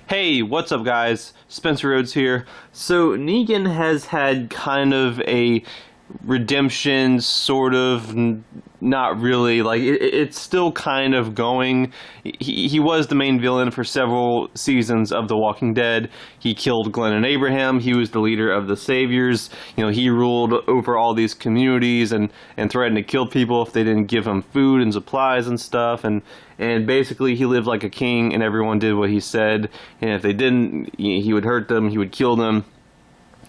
Hey, what's up, guys? Spencer Rhodes here. So, Negan has had kind of a redemption, sort of, not really. Like, it's still kind of going. He was the main villain for several seasons of The Walking Dead. He killed Glenn and Abraham. He was the leader of the Saviors. You know, he ruled over all these communities and threatened to kill people if they didn't give him food and supplies and stuff. And basically, he lived like a king, and everyone did what he said. And if they didn't, he would hurt them, he would kill them.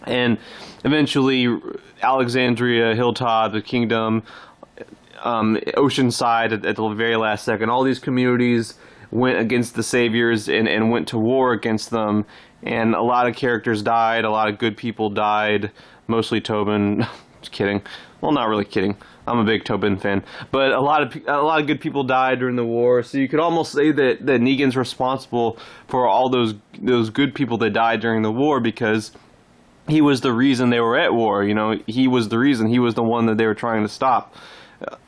And eventually, Alexandria, Hilltop, the Kingdom, Oceanside at the very last second, all these communities went against the Saviors and went to war against them. And a lot of characters died, a lot of good people died, mostly Tobin. Just kidding. Well, not really kidding. I'm a big Tobin fan, but a lot of good people died during the war. So you could almost say that Negan's responsible for all those good people that died during the war, because he was the reason they were at war. You know, he was the reason. He was the one that they were trying to stop.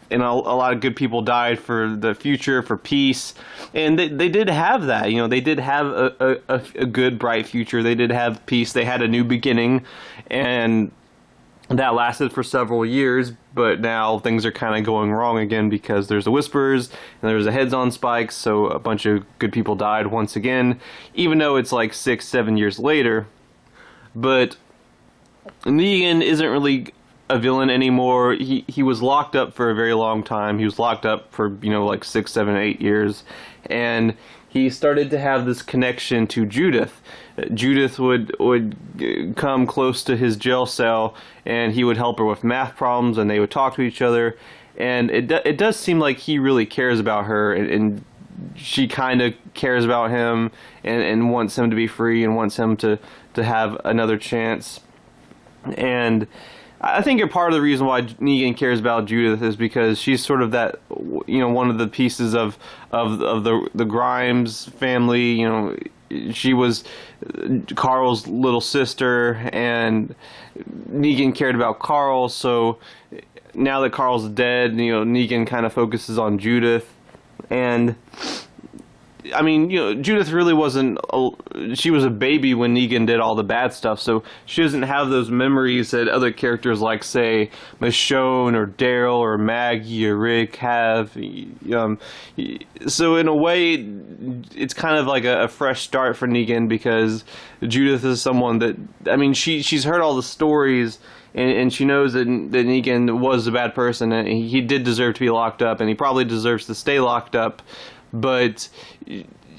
And a lot of good people died for the future, for peace, and they did have that. You know, they did have a good, bright future. They did have peace. They had a new beginning, and that lasted for several years. But now things are kind of going wrong again, because there's the Whispers and there's the Heads on Spikes. So a bunch of good people died once again, even though it's like 6-7 years later. But Negan isn't really a villain anymore. He was locked up for a very long time. He was locked up for, like 6, 7, 8 years, and he started to have this connection to Judith. Judith would come close to his jail cell, and he would help her with math problems, and they would talk to each other. And it does seem like he really cares about her, and she kind of cares about him, and wants him to be free, and wants him to have another chance. And I think a part of the reason why Negan cares about Judith is because she's sort of that, one of the pieces of the Grimes family. She was Carl's little sister, and Negan cared about Carl. So now that Carl's dead, Negan kind of focuses on Judith. And I mean, Judith really wasn't. She was a baby when Negan did all the bad stuff, so she doesn't have those memories that other characters like, say, Michonne or Daryl or Maggie or Rick have. So in a way, it's kind of like a fresh start for Negan, because Judith is someone that, I mean, she's heard all the stories. And she knows that Negan was a bad person, and he did deserve to be locked up, and he probably deserves to stay locked up. But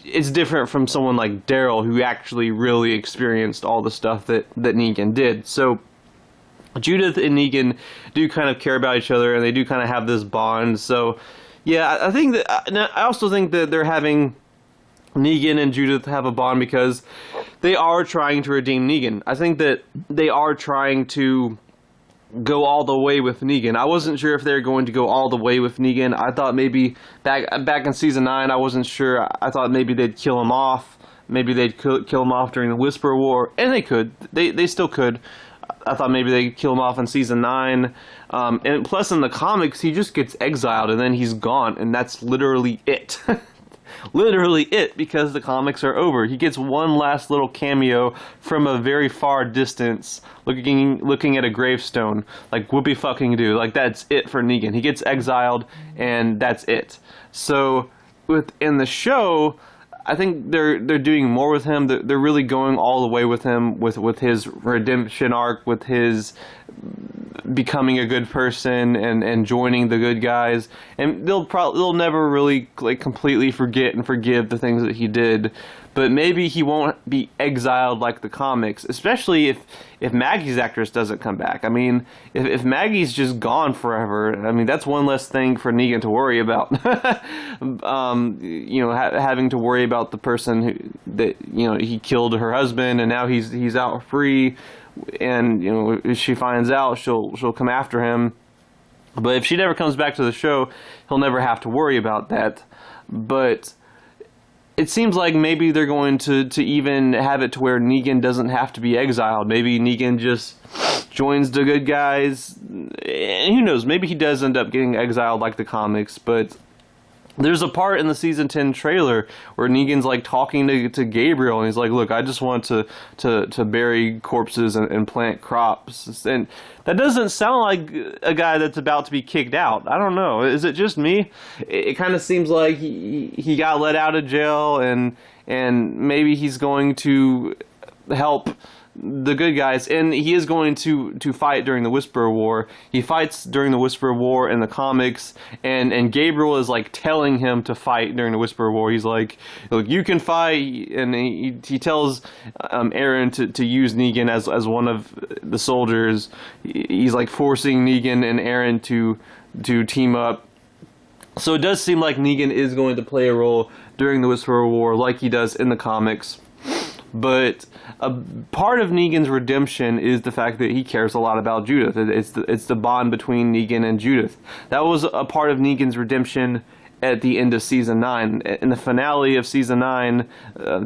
it's different from someone like Daryl, who actually really experienced all the stuff that Negan did. So Judith and Negan do kind of care about each other, and they do kind of have this bond. So yeah, I think that, I also think that they're having Negan and Judith have a bond because they are trying to redeem Negan. I think that they are trying to go all the way with Negan. I wasn't sure if they were going to go all the way with Negan. I thought maybe back in season 9, I wasn't sure. I thought maybe they'd kill him off. Maybe they'd kill him off during the Whisper War, and they could. They still could. I thought maybe they'd kill him off in season 9. And plus, in the comics, he just gets exiled and then he's gone, and that's literally it. Literally it, because the comics are over. He gets one last little cameo from a very far distance, looking at a gravestone, like whoopee fucking do. Like, that's it for Negan. He gets exiled, and that's it. So within the show, I think they're doing more with him. They're really going all the way with him, with his redemption arc, with his becoming a good person and joining the good guys. And they'll never really completely forget and forgive the things that he did, but maybe he won't be exiled like the comics, especially if Maggie's actress doesn't come back. I mean, if Maggie's just gone forever, I mean, that's one less thing for Negan to worry about. Having to worry about the person that he killed her husband, and now he's out free. And if she finds out, she'll come after him. But if she never comes back to the show, he'll never have to worry about that. But it seems like maybe they're going to even have it to where Negan doesn't have to be exiled. Maybe Negan just joins the good guys. And who knows? Maybe he does end up getting exiled like the comics. But There's a part in the season 10 trailer where Negan's like talking to Gabriel, and he's like, "Look, I just want to bury corpses and plant crops." And that doesn't sound like a guy that's about to be kicked out. I don't know. Is it just me? It kind of seems like he got let out of jail, and maybe he's going to help the good guys, and he is going to fight during the Whisperer War. He fights during the Whisperer War in the comics, and Gabriel is like telling him to fight during the Whisperer War. He's like, "Look, you can fight," and he tells Aaron to use Negan as one of the soldiers. He's like forcing Negan and Aaron to team up. So it does seem like Negan is going to play a role during the Whisperer War, like he does in the comics. But a part of Negan's redemption is the fact that he cares a lot about Judith. It's the bond between Negan and Judith. That was a part of Negan's redemption at the end of Season 9. In the finale of Season 9,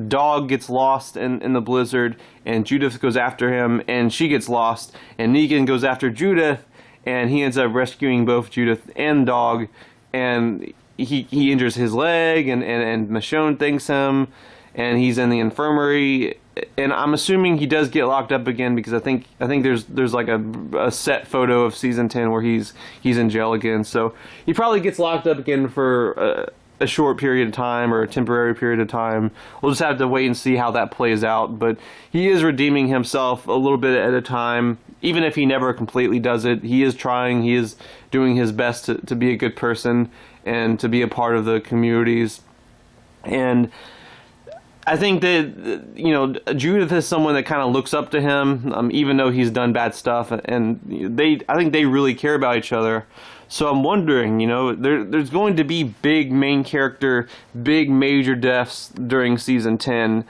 Dog gets lost in the blizzard, and Judith goes after him, and she gets lost, and Negan goes after Judith, and he ends up rescuing both Judith and Dog, and he injures his leg, and Michonne thanks him, and he's in the infirmary, and I'm assuming he does get locked up again, because I think there's like a set photo of Season 10 where he's in jail again, so he probably gets locked up again for a short period of time, or a temporary period of time. We'll just have to wait and see how that plays out, but he is redeeming himself a little bit at a time. Even if he never completely does it, he is trying, he is doing his best to be a good person and to be a part of the communities. And I think that, you know, Judith is someone that kind of looks up to him, even though he's done bad stuff, and I think they really care about each other. So I'm wondering, you know, there's going to be big main character, big major deaths during Season 10.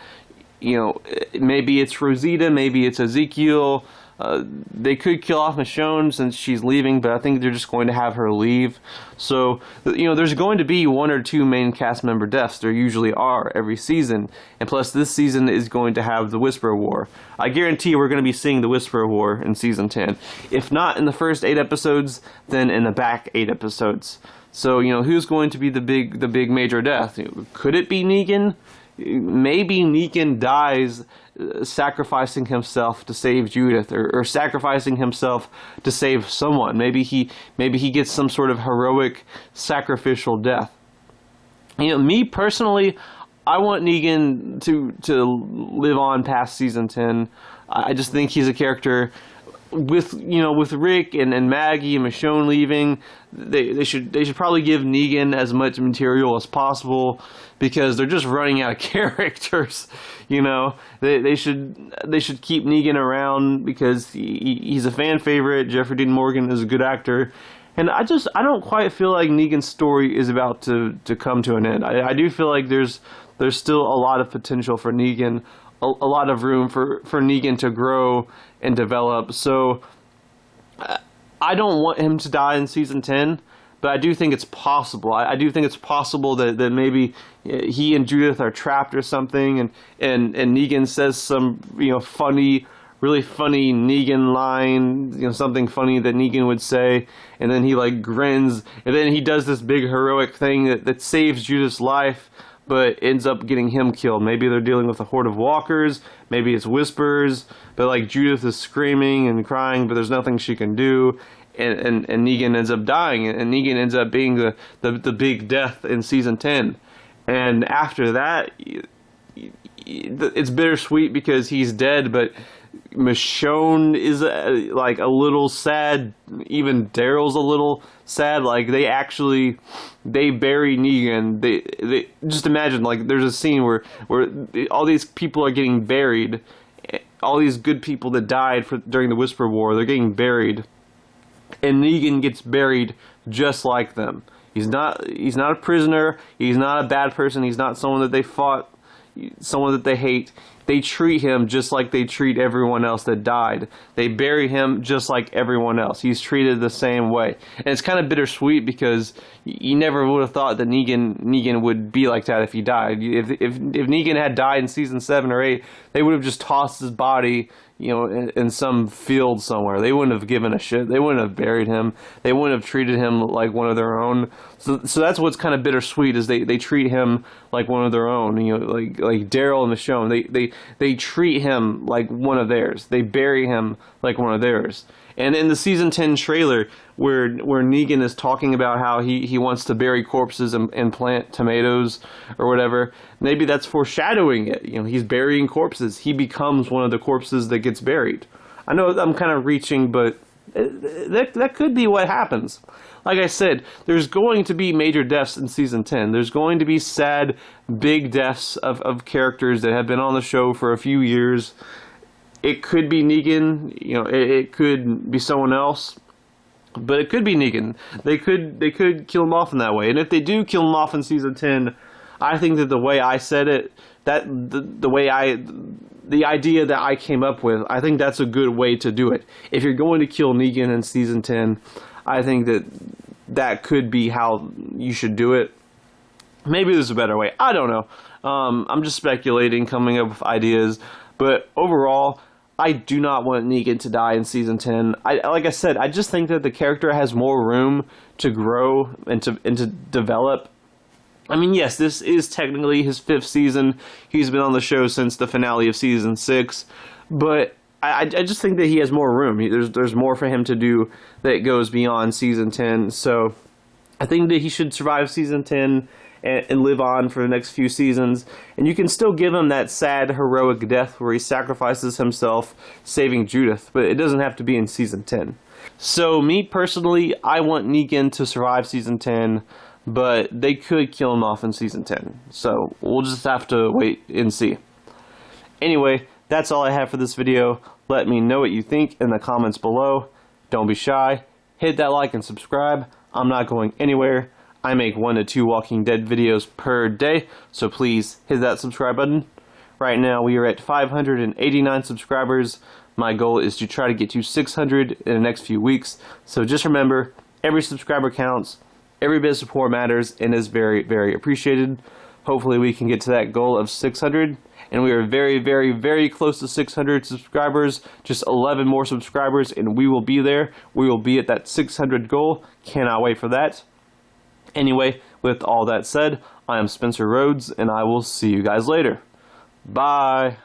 You know, maybe it's Rosita, maybe it's Ezekiel. They could kill off Michonne since she's leaving, but I think they're just going to have her leave. So, you know, there's going to be one or two main cast member deaths. There usually are every season. And plus, this season is going to have the Whisperer War. I guarantee we're going to be seeing the Whisperer War in Season 10. If not in the first 8 episodes, then in the back 8 episodes. So, you know, who's going to be the big major death? Could it be Negan? Maybe Negan dies sacrificing himself to save Judith, or sacrificing himself to save someone. Maybe he gets some sort of heroic sacrificial death. You know, me personally, I want Negan to live on past Season 10. I just think he's a character with Rick and Maggie and Michonne leaving. They should probably give Negan as much material as possible, because they're just running out of characters. You know, they should keep Negan around because he's a fan favorite. Jeffrey Dean Morgan is a good actor, and I don't quite feel like Negan's story is about to come to an end. I do feel like there's still a lot of potential for Negan, a lot of room for Negan to grow and develop. So I don't want him to die in Season 10, but I do think it's possible. I do think it's possible that maybe he and Judith are trapped or something, and Negan says some, you know, really funny Negan line, you know, something funny that Negan would say, and then he like grins, and then he does this big heroic thing that saves Judith's life, but ends up getting him killed. Maybe they're dealing with a horde of walkers, maybe it's whispers, but like Judith is screaming and crying, but there's nothing she can do, and Negan ends up dying, and Negan ends up being the big death in Season 10. And after that, it's bittersweet because he's dead, but Michonne is like a little sad. Even Daryl's a little sad. Like they bury Negan. They just imagine, like, there's a scene where all these people are getting buried. All these good people that died during the Whisper War, they're getting buried, and Negan gets buried just like them. He's not a prisoner. He's not a bad person. He's not someone that they fought, someone that they hate. They treat him just like they treat everyone else that died. They bury him just like everyone else. He's treated the same way. And it's kind of bittersweet because you never would have thought that Negan would be like that if he died. If Negan had died in Season 7 or 8, they would have just tossed his body, you know, in some field somewhere. They wouldn't have given a shit. They wouldn't have buried him. They wouldn't have treated him like one of their own. So that's what's kind of bittersweet, is they treat him like one of their own. You know, like Daryl in Michonne. They treat him like one of theirs. They bury him like one of theirs. And in the season 10 trailer, where Negan is talking about how he wants to bury corpses and plant tomatoes or whatever, maybe that's foreshadowing it. You know, he's burying corpses. He becomes one of the corpses that gets buried. I know I'm kind of reaching, but that could be what happens. Like I said, there's going to be major deaths in season 10. There's going to be sad, big deaths of characters that have been on the show for a few years. It could be Negan, you know, it could be someone else, but it could be Negan. They could kill him off in that way. And if they do kill him off in season 10, I think that the way I said it, that the idea that I came up with, I think that's a good way to do it. If you're going to kill Negan in season 10, I think that could be how you should do it. Maybe there's a better way. I don't know. I'm just speculating, coming up with ideas. But overall, I do not want Negan to die in season 10. Like I said, I just think that the character has more room to grow and to develop. I mean, yes, this is technically his 5th season. He's been on the show since the finale of season 6. But I just think that he has more room. There's more for him to do that goes beyond season 10. So I think that he should survive season 10 and live on for the next few seasons. And you can still give him that sad, heroic death where he sacrifices himself saving Judith, but it doesn't have to be in season 10. So me personally, I want Negan to survive season 10, but they could kill him off in season 10. So we'll just have to wait and see. Anyway, that's all I have for this video. Let me know what you think in the comments below. Don't be shy. Hit that like and subscribe. I'm not going anywhere. I make 1 to 2 Walking Dead videos per day, so please hit that subscribe button. Right now we are at 589 subscribers. My goal is to try to get to 600 in the next few weeks. So just remember, every subscriber counts, every bit of support matters, and is very, very appreciated. Hopefully we can get to that goal of 600. And we are very, very, very close to 600 subscribers. Just 11 more subscribers, and we will be there. We will be at that 600 goal. Cannot wait for that. Anyway, with all that said, I am Spencer Rhodes, and I will see you guys later. Bye.